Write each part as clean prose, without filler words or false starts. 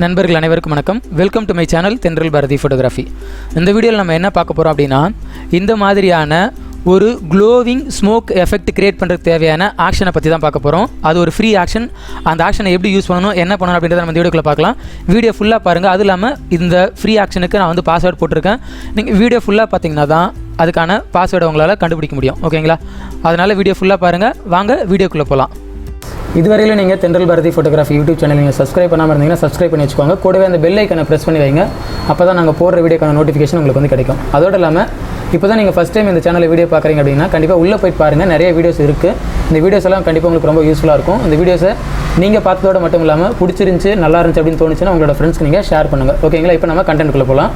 நண்பர்கள் அனைவருக்கும் வணக்கம். வெல்கம் டு மை சேனல் தென்றல் பாரதி ஃபோட்டோகிராஃபி. இந்த வீடியோவில் நம்ம என்ன பார்க்க போகிறோம் அப்படின்னா, இந்த மாதிரியான ஒரு க்ளோவிங் ஸ்மோக் எஃபெக்ட் கிரியேட் பண்ணுறதுக்கு தேவையான ஆக்ஷனை பற்றி தான் பார்க்க போகிறோம். அது ஒரு ஃப்ரீ ஆக்ஷன். அந்த ஆக்ஷனை எப்படி யூஸ் பண்ணணும், என்ன பண்ணணும் அப்படின்றத நம்ம இந்த வீடியோக்குள்ளே பார்க்கலாம். வீடியோ ஃபுல்லாக பாருங்கள். அதுவும் இல்லாமல் இந்த ஃப்ரீ ஆக்ஷனுக்கு நான் வந்து பாஸ்வேர்டு போட்டிருக்கேன். நீங்கள் வீடியோ ஃபுல்லாக பார்த்தீங்கன்னா தான் அதுக்கான பாஸ்வேர்டை உங்களால் கண்டுபிடிக்க முடியும். ஓகேங்களா? அதனால் வீடியோ ஃபுல்லாக பாருங்கள். வாங்க வீடியோக்குள்ளே போகலாம். இதுவரையில் நீங்கள் தென்றல் பாரதி ஃபோட்டோகிராஃபி யூடியூப் சேனல் நீங்கள் சப்ஸ்கிரைப் பண்ணாமல் இருந்தீங்கன்னா சப்ஸ்கிரைப் பண்ணி வச்சுக்கோங்க. கூடவே அந்த பெல் ஐக்கனை ப்ரெஸ் பண்ணி வைங்க. அப்போ தான் நாங்கள் போடுற வீடியோக்கான நோட்டிஃபிகேஷன் உங்களுக்கு வந்து கிடைக்கும். அதோடு இல்லாமல் இப்போ தான் நீங்கள் ஃபஸ்ட் டைம் இந்த சேனலில் வீடியோ பார்க்குறீங்க அப்படின்னா கண்டிப்பாக உள்ளே போய் பாருங்கள். நிறைய வீடியோஸ் இருக்குது. இந்த வீடியோஸ் எல்லாம் கண்டிப்பாக உங்களுக்கு ரொம்ப யூஸ்ஃபுல்லாக இருக்கும். இந்த வீடியோஸை நீங்கள் பார்த்ததோடு மட்டும் இல்லாமல் பிடிச்சிருந்துச்சி, நல்லா இருந்துச்சு அப்படின்னு தோணுச்சுன்னா உங்களோட ஃப்ரெண்ட்ஸ்க்கு நீங்கள் ஷேர் பண்ணுங்கள். ஓகேங்களா? இப்போ நம்ம கண்டென்ட்குள்ளே போகலாம்.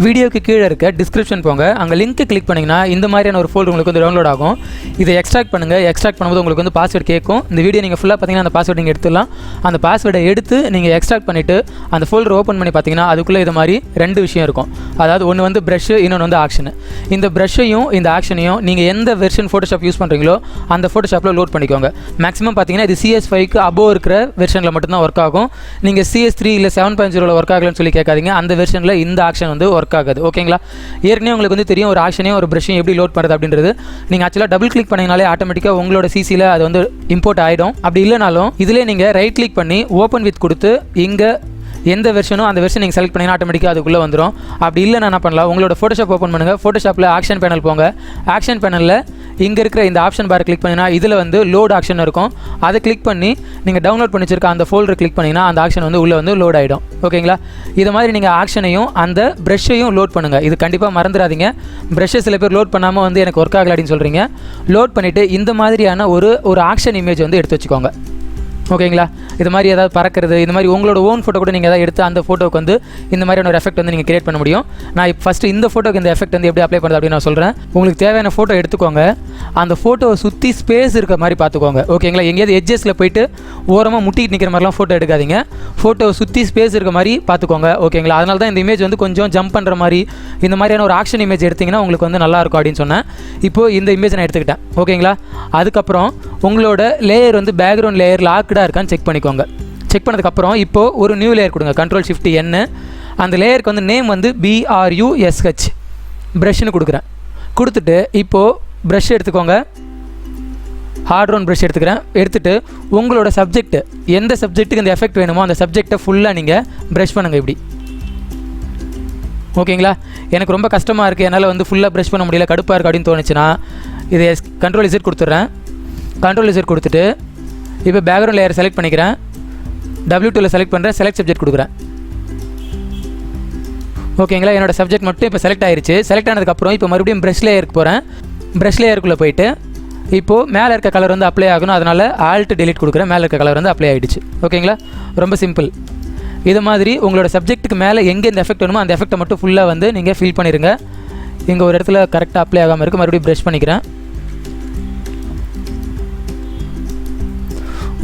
வீடியோக்கு கீழே இருக்க டிஸ்கிரிப்ஷன் போங்க. அங்கே லிங்க் கிளிக் பண்ணிங்கன்னா இந்த மாதிரியான ஒரு ஃபோல்டர் உங்களுக்கு வந்து டவுன்லோட் ஆகும். இதை எக்ஸ்ட்ராக்ட் பண்ணுங்கள். எக்ஸ்ட்ராக்ட் பண்ணும்போது உங்களுக்கு வந்து பாஸ்வேர்டு கேட்கும். இந்த வீடியோ நீங்கள் ஃபுல்லாக பார்த்தீங்கன்னா அந்த பாஸ்வேர்டு நீங்கள் எடுத்துடலாம். அந்த பாஸ்வேர்டை எடுத்து நீங்கள் எக்ஸ்ட்ராக்ட் பண்ணிவிட்டு அந்த ஃபோல்டர் ஓப்பன் பண்ணி பார்த்தீங்கன்னா அதுக்குள்ளே இது மாதிரி ரெண்டு விஷயம் இருக்கும். அதாவது ஒன்று வந்து ப்ரஷ்ஷு, இன்னொன்று வந்து ஆக்ஷனு. இந்த ப்ரஷ்ஷையும் இந்த ஆக்ஷனையும் நீங்கள் எந்த வெர்ஷன் ஃபோட்டோஷாப் யூஸ் பண்ணுறீங்களோ அந்த ஃபோட்டோஷாப்பில் லோட் பண்ணிக்கோங்க. மேக்ஸிமம் பார்த்தீங்கன்னா இது CS5க்கு அபோவ் இருக்கிற வெர்ஷனில் மட்டும்தான் ஒர்க் ஆகும். நீங்கள் CS3 இல்லை 7.0 ஒர்க் ஆகலன்னு சொல்லி கேட்காதீங்க. அந்த வெர்ஷனில் இந்த ஆக்ஷன் வந்து ஒர்க் ஆகாது. ஓகேங்களா? ஏற்கனவே உங்களுக்கு வந்து தெரியும் ஒரு ஆக்ஷனையும் ஒரு ப்ரஷ்ஷையும் எப்படி லோட் பண்ணுறது அப்படின்றது. நீங்கள் ஆக்சுவலாக டபுள் கிளிக் பண்ணிங்கனாலே ஆட்டோமேட்டிக்காக உங்களோட சிசியில் அது வந்து இம்போர்ட் ஆகிடும். அப்படி இல்லைனாலும் இதிலே நீங்கள் ரைட் கிளிக் பண்ணி ஓப்பன் வித் கொடுத்து இங்கே எந்த வெர்ஷனோ அந்த வெர்ஷன் நீங்கள் செலக்ட் பண்ணிங்கன்னா ஆட்டோமேட்டிக்காக அதுக்குள்ளே வந்துடும். அப்படி இல்லை நான் என்ன பண்ணலாம், உங்களோட ஃபோட்டோஷாப் ஓப்பன் பண்ணுங்கள். ஃபோட்டோஷாப்பில் ஆக்ஷன் பேனல் போங்க. ஆக்ஷன் பேனலில் இங்கே இருக்கிற இந்த ஆப்ஷன் பார் கிளிக் பண்ணிங்கன்னா இதில் வந்து லோட் ஆக்ஷன் இருக்கும். அதை கிளிக் பண்ணி நீங்கள் டவுன்லோட் பண்ணி வச்சிருக்க அந்த ஃபோல்டர் கிளிக் பண்ணிங்கன்னா அந்த ஆக்ஷன் வந்து உள்ளே வந்து லோட் ஆகிடும். ஓகேங்களா? இது மாதிரி நீங்கள் ஆக்ஷனையும் அந்த ப்ரஷ்ஷையும் லோட் பண்ணுங்கள். இது கண்டிப்பாக மறந்துடாதீங்க. ப்ரஷ்ஷை சில பேர் லோட் பண்ணாமல் வந்து எனக்கு ஒர்க் ஆகலை அப்படின்னு சொல்கிறீங்க. லோட் பண்ணிவிட்டு இந்த மாதிரியான ஒரு ஆக்ஷன் இமேஜ் வந்து எடுத்து வச்சுக்கோங்க. ஓகேங்களா? இது மாதிரி ஏதாவது பறக்கிறது, இந்த மாதிரி உங்களோட ஓன் ஃபோட்டோ கூட நீங்கள் எதாவது எடுத்து அந்த ஃபோட்டோக்கு வந்து இந்த மாதிரியான ஒரு எஃபெக்ட் வந்து நீங்கள் கிரியேட் பண்ண முடியும். நான் இப்போ ஃபஸ்ட்டு இந்த ஃபோட்டோக்கு இந்த எஃபெக்ட் வந்து எப்படி அப்ளை பண்ணுறது அப்படின்னு நான் சொல்கிறேன். உங்களுக்கு தேவையான ஃபோட்டோ எடுத்துக்கோங்க. அந்த ஃபோட்டோவை சுற்றி ஸ்பேஸ் இருக்க மாதிரி பார்த்துக்கோங்க. ஓகேங்களா? எங்கேயாவது எட்ஜஸில் போயிட்டு ஓரமாக முட்டிட்டு நிற்கிற மாதிரிலாம் ஃபோட்டோ எடுக்காதீங்க. ஃபோட்டோவை சுற்றி ஸ்பேஸ் இருக்க மாதிரி பார்த்துக்கோங்க. ஓகேங்களா? அதனால தான் இந்த இமேஜ் வந்து கொஞ்சம் ஜம்ப் பண்ணுற மாதிரி இந்த மாதிரியான ஒரு ஆக்ஷன் இமேஜ் எடுத்திங்கன்னா உங்களுக்கு வந்து நல்லாயிருக்கும் அப்படின்னு சொன்னேன். இப்போது இந்த இமேஜ் நான் எடுத்துக்கிட்டேன். ஓகேங்களா? அதுக்கப்புறம் உங்களோட லேயர் வந்து பேக்ரவுண்ட் லேயர் லாக்டாக இருக்கான்னு செக் பண்ணிக்கோங்க. செக் பண்ணதுக்கப்புறம் இப்போது ஒரு நியூ லேயர் கொடுங்க. Ctrl+Shift+N. அந்த லேயருக்கு வந்து நேம் வந்து BRUSH ப்ரஷ்னு கொடுக்குறேன். கொடுத்துட்டு இப்போது ப்ரஷ் எடுத்துக்கோங்க. ஹார்ட் ரவுண்ட் ப்ரஷ் எடுத்துகிட்டு உங்களோட சப்ஜெக்ட் எந்த சப்ஜெக்ட்டுக்கு இந்த எஃபெக்ட் வேணுமோ அந்த சப்ஜெக்டை ஃபுல்லாக நீங்கள் ப்ரஷ் பண்ணுங்கள் இப்படி. ஓகேங்களா? எனக்கு ரொம்ப கஷ்டமாக இருக்குது, என்னால் வந்து ஃபுல்லாக ப்ரஷ் பண்ண முடியல, கடுப்பாக இருக்குது அப்படின்னு தோணுச்சுன்னா இது Ctrl+Z கொடுத்துட்றேன். Ctrl+Z கொடுத்துட்டு இப்போ பேக்ரவுண்ட் லேயர் செலக்ட் பண்ணிக்கிறேன். W2ல் செலக்ட் பண்ணுறேன். செலக்ட் சப்ஜெக்ட் கொடுக்குறேன். ஓகேங்களா? என்னோடய சப்ஜெக்ட் மட்டும் இப்போ செலக்ட் ஆகிருச்சு. செலக்ட் ஆனதுக்கப்புறம் இப்போ மறுபடியும் ப்ரஷ் லேயருக்கு போகிறேன். ப்ரஷ் லேயருக்குள்ளே போயிட்டு இப்போது மேலே இருக்க கலர் வந்து அப்ளை ஆகணும். அதனால் Alt delete கொடுக்குறேன். மேலே இருக்க கலர் வந்து அப்ளை ஆகிடுச்சு. ஓகேங்களா? ரொம்ப சிம்பிள். இது மாதிரி உங்களோட சப்ஜெக்ட்டுக்கு மேலே எங்கே இந்த எஃபெக்ட் வேணுமோ அந்த எஃபெக்ட்டை மட்டும் ஃபுல்லாக வந்து நீங்கள் ஃபில் பண்ணிடுங்க. இங்கே ஒரு இடத்துல கரெக்டாக அப்ளை ஆகாமல் இருக்குது. மறுபடியும் ப்ரஷ் பண்ணிக்கிறேன்.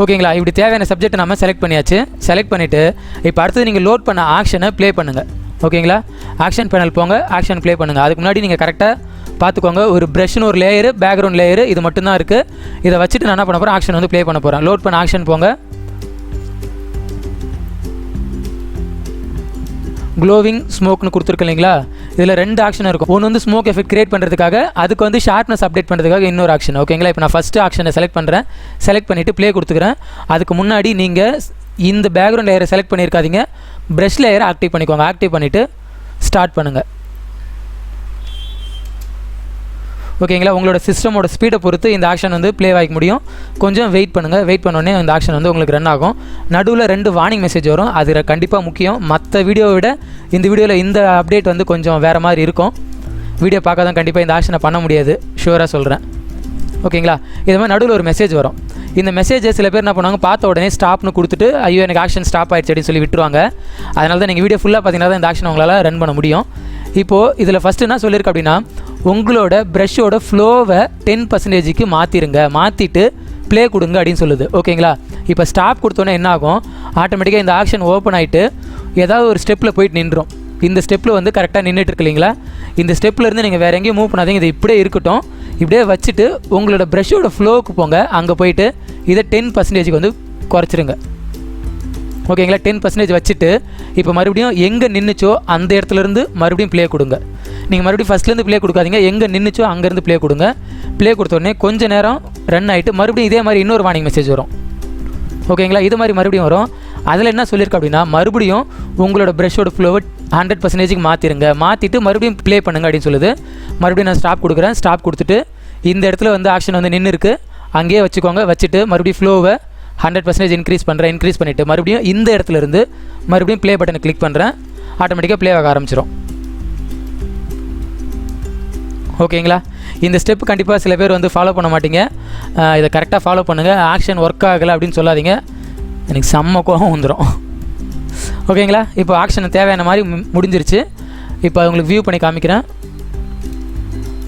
ஓகேங்களா? இப்படி தேவையான சப்ஜெக்ட்டை நம்ம செலக்ட் பண்ணியாச்சு. செலக்ட் பண்ணிவிட்டு இப்போ அடுத்தது நீங்கள் லோட் பண்ண ஆக்ஷனை ப்ளே பண்ணுங்கள். ஓகேங்களா? ஆக்ஷன் பேனல் போங்க. ஆக்ஷன் ப்ளே பண்ணுங்கள். அதுக்கு முன்னாடி நீங்கள் கரெக்டாக பார்த்துக்கோங்க. ஒரு ப்ரஷ்னு ஒரு லேயரு, பேக்ரவுண்ட் லேயரு, இது மட்டும்தான் இருக்குது. இதை வச்சுட்டு நான் என்ன பண்ண போகிறேன், ஆக்ஷன் வந்து ப்ளே பண்ண போகிறேன். லோட் பண்ண ஆக்ஷன் போங்க. க்ளோவிங் ஸ்மோக்னு கொடுத்துருக்கு இல்லைங்களா? இதில் ரெண்டு ஆக்ஷன் இருக்கும். ஒன்று வந்து ஸ்மோக் எஃபெக்ட் கிரியேட் பண்ணுறதுக்காக, அதுக்கு வந்து ஷார்ப்னஸ் அப்டேட் பண்ணுறதுக்காக இன்னொரு ஆக்ஷன். ஓகேங்களா? இப்போ நான் ஃபஸ்ட்டு ஆக்ஷனை செலக்ட் பண்ணுறேன். செலக்ட் பண்ணிவிட்டு ப்ளே கொடுத்துக்கிறேன். அதுக்கு முன்னாடி நீங்கள் இந்த பேக்ரவுண்ட் லேயரை செலக்ட் பண்ணியிருக்காதீங்க. ப்ரஷ் லேயரை ஆக்டிவ் பண்ணிக்கோங்க. ஆக்டிவ் பண்ணிவிட்டு ஸ்டார்ட் பண்ணுங்கள். ஓகேங்களா? உங்களோட சிஸ்டமோட ஸ்பீடை பொறுத்து இந்த ஆக்ஷன் வந்து ப்ளே ஆகிக்க முடியும். கொஞ்சம் வெயிட் பண்ணுங்கள். வெயிட் பண்ணோடனே இந்த ஆக்ஷன் வந்து உங்களுக்கு ரன் ஆகும். நடுவில் 2 வார்னிங் மெசேஜ் வரும். அது கண்டிப்பாக முக்கியம். மற்ற வீடியோவை விட இந்த வீடியோவில் இந்த அப்டேட் வந்து கொஞ்சம் வேறு மாதிரி இருக்கும். வீடியோ பார்க்க தான் கண்டிப்பாக இந்த ஆக்ஷனை பண்ண முடியாது, ஷூராக சொல்கிறேன். ஓகேங்களா? இது மாதிரி நடுவில் ஒரு மெசேஜ் வரும். இந்த மெசேஜை சில பேர் என்ன பண்ணுவாங்க, பார்த்த உடனே ஸ்டாப்னு கொடுத்துட்டு ஐயோ எனக்கு ஆக்ஷன் ஸ்டாப் ஆகிடுச்சு அப்படின்னு சொல்லி விட்டுருவாங்க. அதனால தான் நீங்கள் வீடியோ ஃபுல்லாக பார்த்தீங்கன்னா தான் இந்த ஆக்ஷன் உங்களால் ரன் பண்ண முடியும். இப்போது இதில் ஃபஸ்ட்டு என்ன சொல்லியிருக்கு அப்படின்னா, உங்களோட ப்ரஷ்ஷோட ஃப்ளோவை 10%க்கு மாற்றிடுங்க. மாற்றிட்டு ப்ளே கொடுங்க அப்படின்னு சொல்லுது. ஓகேங்களா? இப்போ ஸ்டாப் கொடுத்தோன்னே என்ன ஆகும், ஆட்டோமேட்டிக்காக இந்த ஆக்ஷன் ஓப்பன் ஆகிட்டு ஏதாவது ஒரு ஸ்டெப்பில் போயிட்டு நின்றோம். இந்த ஸ்டெப்பில் வந்து கரெக்டாக நின்றுட்டு இருக்கு இல்லைங்களா? இந்த ஸ்டெப்லேருந்து நீங்கள் வேறு எங்கேயும் மூவ் பண்ணாதீங்க. இது இப்படியே இருக்கட்டும். இப்படியே வச்சுட்டு உங்களோட ப்ரஷ்ஷோட ஃப்ளோவுக்கு போங்க. அங்கே போயிட்டு இதை 10%க்கு வந்து குறைச்சிருங்க. ஓகேங்களா. 10% வச்சுட்டு இப்போ மறுபடியும் எங்கே நின்றுச்சோ அந்த இடத்துலேருந்து மறுபடியும் ப்ளே கொடுங்க. நீங்கள் மறுபடியும் ஃபஸ்ட்லேருந்து ப்ளே கொடுக்காதீங்க, எங்கே நின்றுச்சோ அங்கேருந்து ப்ளே கொடுங்க. ப்ளே கொடுத்தோடனே கொஞ்சம் நேரம் ரன் ஆகிட்டு மறுபடியும் இதே மாதிரி இன்னொரு வார்னிங் மெசேஜ் வரும். ஓகேங்களா. இது மாதிரி மறுபடியும் வரும். அதில் என்ன சொல்லியிருக்கு அப்படின்னா, மறுபடியும் உங்களோட ப்ரஷோட ஃப்ளோவை 100%க்கு மாற்றிடுங்க, மாற்றிட்டு மறுபடியும் ப்ளே பண்ணுங்க அப்படின்னு சொல்லுது. மறுபடியும் நான் ஸ்டாப் கொடுக்குறேன். ஸ்டாப் கொடுத்துட்டு இந்த இடத்துல வந்து ஆக்ஷன் வந்து நின்று இருக்குது, அங்கேயே வச்சுக்கோங்க. வச்சுட்டு மறுபடியும் ஃப்ளோவை 100% இன்க்ரீஸ் பண்ணிவிட்டு மறுபடியும் இந்த இடத்துல இருந்து மறுபடியும் ப்ளே பட்டனை கிளிக் பண்ணுறேன். ஆட்டோமேட்டிக்காக ப்ளே ஆக ஆரம்பிச்சிடும். ஓகேங்களா. இந்த ஸ்டெப் கண்டிப்பாக சில பேர் வந்து ஃபாலோ பண்ண மாட்டீங்க. இதை கரெக்டாக ஃபாலோ பண்ணுங்கள். ஆக்ஷன் ஒர்க் ஆகலை அப்படின்னு சொல்லாதீங்க, எனக்கு செம்ம கோபம் வந்துடும். ஓகேங்களா. இப்போ ஆக்ஷன் தேவையான மாதிரி முடிஞ்சிருச்சு. இப்போ உங்களுக்கு வியூ பண்ணி காமிக்கிறேன்.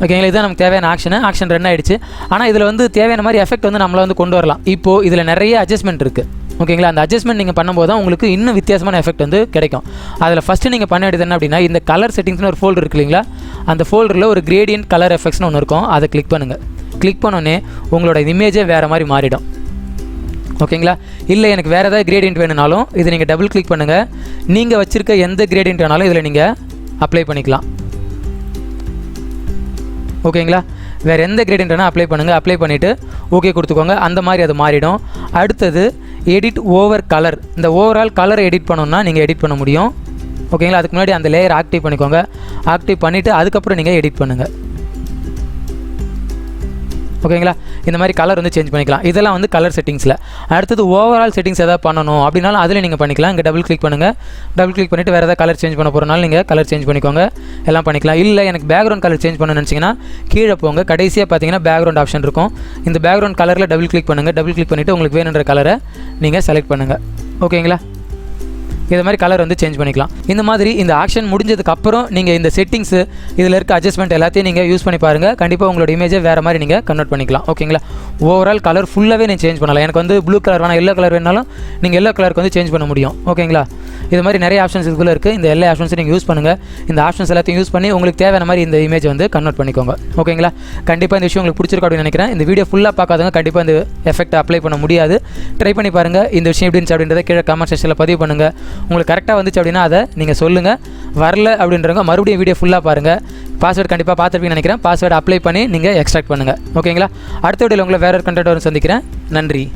ஓகேங்களா. இதுதான் நமக்கு தேவையான ஆக்ஷன் ரன் ஆகிடுச்சு. ஆனால் இதில் வந்து தேவையான மாதிரி எஃபெக்ட் வந்து நம்மளை வந்து கொண்டு வரலாம். இப்போது இதில் நிறைய அட்ஜஸ்ட்மெண்ட் இருக்குது. ஓகேங்களா. அந்த அட்ஜஸ்ட்மெண்ட் நீங்கள் பண்ணும்போது தான் உங்களுக்கு இன்னும் வித்தியாசமான எஃபெக்ட் வந்து கிடைக்கும். அதில் ஃபஸ்ட்டு நீங்கள் பண்ண வேண்டியது என்ன அப்படின்னா, இந்த கலர் செட்டிங்ஸ்னு ஒரு ஃபோல்டர் இருக்குது இல்லைங்களா, அந்த ஃபோல்டரில் ஒரு கிரேடியன்ட் கலர் எஃபெக்ட்ஸ்னு ஒன்று இருக்கும். அதை கிளிக் பண்ணுங்கள். கிளிக் பண்ணோன்னே உங்களோட இமேஜே வேறு மாதிரி மாறிடும். ஓகேங்களா. இல்லை எனக்கு வேறு ஏதாவது கிரேடியன்ட் வேணுனாலும் இதை நீங்கள் டபுள் கிளிக் பண்ணுங்கள். நீங்கள் வச்சுருக்க எந்த கிரேடியன்ட் வேணாலும் இதில் நீங்கள் அப்ளை பண்ணிக்கலாம். ஓகேங்களா. வேறு எந்த கிரேடியன்ட் வேணால் அப்ளை பண்ணுங்கள். அப்ளை பண்ணிவிட்டு ஓகே கொடுத்துக்கோங்க. அந்த மாதிரி அது மாறிடும். அடுத்தது எடிட் ஓவர் கலர். இந்த ஓவரால் கலரை எடிட் பண்ணணுன்னா நீங்கள் எடிட் பண்ண முடியும். ஓகேங்களா. அதுக்கு முன்னாடி அந்த லேயர் ஆக்டிவ் பண்ணிக்கோங்க. ஆக்டிவ் பண்ணிவிட்டு அதுக்கப்புறம் நீங்கள் எடிட் பண்ணுங்கள். ஓகேங்களா. இந்த மாதிரி கலர் வந்து சேஞ்ச் பண்ணிக்கலாம். இதெல்லாம் வந்து கலர் செட்டிங்ஸில். அடுத்தது ஓவரால் செட்டிங்ஸ் எதாவது பண்ணணும் அப்படின்னாலும் அதில் நீங்கள் பண்ணிக்கலாம். இங்கே டபுள் கிளிக் பண்ணுங்கள். டபுள் கிளிக் பண்ணிவிட்டு வேறு ஏதாவது கலர் சேஞ்ச் பண்ண போகிறனால நீங்கள் கலர் சேஞ்ச் பண்ணிக்கோங்க. எல்லாம் பண்ணிக்கலாம். இல்லை எனக்கு பேக்ரவுண்ட் கலர் சேஞ்ச் பண்ணணும்னு நினச்சிங்கன்னா கீழே போங்க. கடைசியாக பார்த்தீங்கன்னா பேக்ரவுண்ட் ஆப்ஷன் இருக்கும். இந்த பேக்ரவுண்ட் கலரில் டபுள் கிளிக் பண்ணுங்கள். டபுள் கிளிக் பண்ணிவிட்டு உங்களுக்கு வேணுன்ற கலரை நீங்கள் செலக்ட் பண்ணுங்கள். ஓகேங்களா. இது மாதிரி கலர் வந்து சேஞ்ச் பண்ணிக்கலாம். இந்த மாதிரி இந்த ஆக்ஷன் முடிஞ்சதுக்கப்புறம் நீங்கள் இந்த செட்டிங்ஸு இதில் இருக்க அட்ஜஸ்ட்மெண்ட் எல்லாத்தையும் நீங்கள் யூஸ் பண்ணி பாருங்கள். கண்டிப்பாக உங்களோட இமேஜை வேறு மாதிரி நீங்கள் கன்வெர்ட் பண்ணிக்கலாம். ஓகேங்களா. ஓவரால் கலர் ஃபுல்லாகவே நீங்கள் சேஞ்ச் பண்ணலாம். எனக்கு வந்து ப்ளூ கலர் வேணால் எல்லோ கலர் வேணாலும் நீங்கள் எல்லோ கலருக்கு வந்து சேஞ்ச் பண்ண முடியும். ஓகேங்களா. இது மாதிரி நிறைய ஆப்ஷன்ஸ் இதுக்குள்ளே இருக்குது. இந்த எல்லா ஆப்ஷன்ஸும் நீங்கள் யூஸ் பண்ணுங்கள். இந்த ஆப்ஷன்ஸ் எல்லாத்தையும் யூஸ் பண்ணி உங்களுக்கு தேவையான மாதிரி இந்த இமேஜ் வந்து கன்வெர்ட் பண்ணிக்கோங்க. ஓகேங்களா. கண்டிப்பாக இந்த விஷயம் உங்களுக்கு பிடிச்சிருக்கும் அப்படின்னு நினைக்கிறேன். இந்த வீடியோ ஃபுல்லாக பார்க்காதவங்க கண்டிப்பாக இந்த எஃபெக்ட்டை அப்ளை பண்ண முடியாது. ட்ரை பண்ணி பாருங்கள். இந்த விஷயம் எப்படி இருந்துச்சு அப்படின்றத கீழே கமெண்ட் செக்ஷனில் பதிவு பண்ணுங்கள். உங்களுக்கு கரெக்டாக வந்துச்சு அப்படின்னா அதை நீங்கள் சொல்லுங்கள். வரல அப்படின்றவங்க மறுபடியும் வீடியோ ஃபுல்லாக பாருங்கள். பாஸ்வேர்டு கண்டிப்பாக பார்த்துருப்பீங்கன்னு நினைக்கிறேன். பாஸ்வேர்டு அப்ளை பண்ணி நீங்கள் எக்ஸ்ட்ராக்ட் பண்ணுங்கள். ஓகேங்களா. அடுத்த வீடியோவில் உங்களை வேறு ஒரு கண்டென்ட்டோட சந்திக்கிறேன். நன்றி.